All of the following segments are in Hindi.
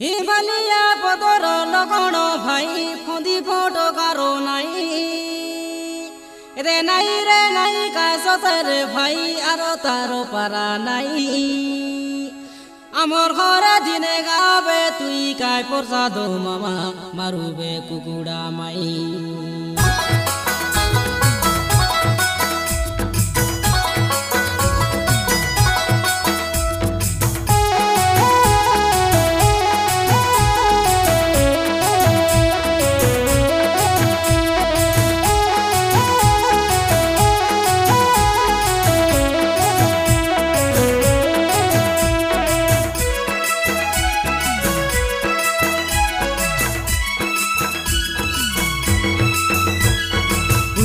हिमालया पदर लगण भाई फंदी फोटो कारो नाई रे नाई का सतरे भाई आरो तारो पारा नाई आमर घरे दिने गावे तुई काय प्रसाद मामा मारुबे कुकुड़ा माई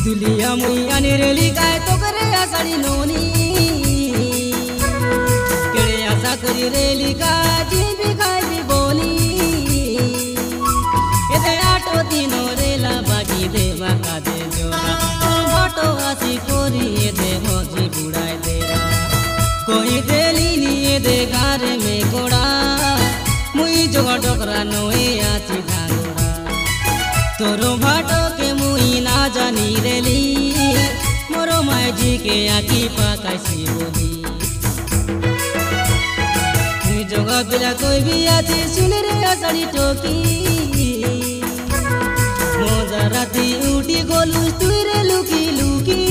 दुलिया मुई अनिरेली काय तो करे आसाडी नोनी केड़े आशा करी रेली का जीवी खाई भी बोनी एते आटो दिनो रेला बागी देवा का दे जोरा बाटो आसी कोरी एते मोजी बुड़ाए देरा कोई देली नी एते गारे में कोड़ा मुई जोगा डोकरा नोए आची धागोड़ा तोरो भाटो के मुई ना जानी रेली मोरो माय जी के आकी पाकासी बोली मुई जोगा पिला कोई भी आती सुन रे आसाड़ी टोकी मोजा राती उठी गोलू तुई रे लुकी लुकी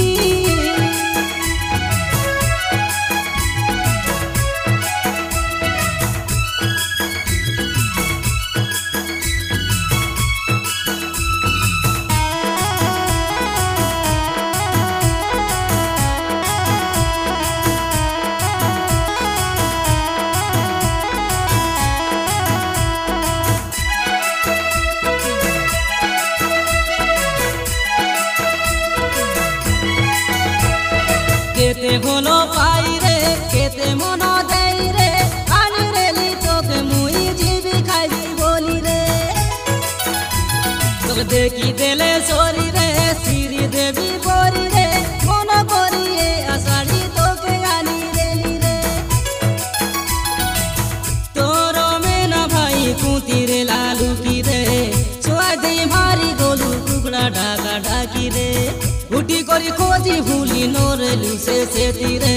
केते घोलो पाई रे केते मनो देई रे आनी रेली तोके मुई जीवी खाई बोली रे तोके देखी देले सोरी रे श्री देवी बोरी रे मनो कोरी ए आसाड़ी तोके आनी रेली रे तोरो में ना भाई कुंती रे लालू की रे स्वादे भारी गोलू टुकड़ा ढाका ढाकी रे उठी करी खोजी भूली नोरेलू से तीरे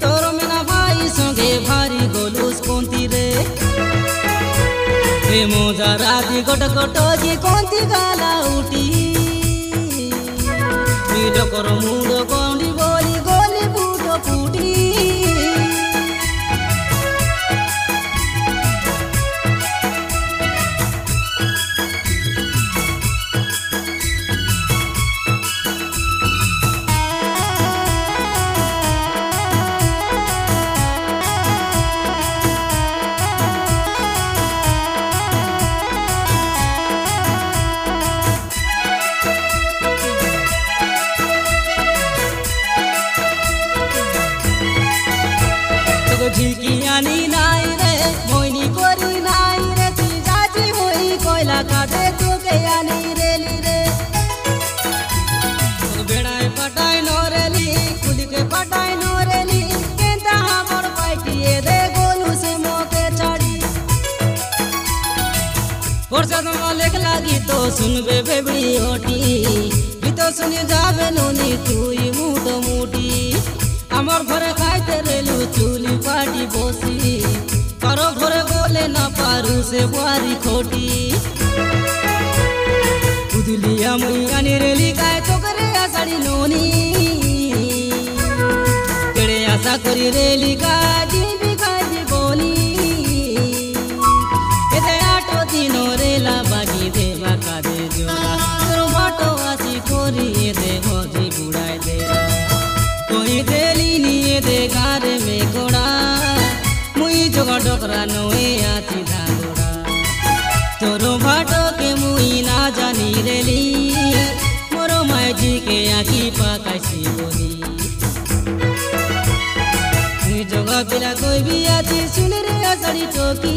तोरो मेना भाई संगे भारी गोलूस कोंती रे मोजा राती गोट की कोंती गाला उठी मीडो करो मुंडो कोंडी बोली गोली बूटो फूटी झिकियानी नाई रे मोइनी कोरी नाई रे तू जाची होई कोयला काटे तू के आनी रेली रे तू बेड़ाई पटाई नोरेली खुद के पटाई नोरेली केंता हमर पाइटिए रे गोलू से मोके चढ़ी परसद लेख लागी तो सुनबे बेबड़ी ओटी गीत सुनी जाबे नोनी तुई मुटो मुटी आमर घरे खाइते रेलू चूली पाटी बसी करो घरे बोले ना पारू से बुआरी खोटी उदलिया मुई आनी रेली काय तो करे आसाड़ी नोनी केड़े आशा करी रेली का जीवी खाई बोनी एते आटो दिनो रेला बागी देवा का दे जोरा तोरो बाटो आसी कोरी एते मोजी बुड़ाए देरा कोई देली निये दे गारे में कोड़ा मुई जोगा डोकरा नोए आती धागोड़ा तोरो भाटो के मुई ना जानी रेली मोरो माय जी के आकी पाकासी बोली मुई जोगा पिला कोई भी आती सुन रे आसाड़ी टोकी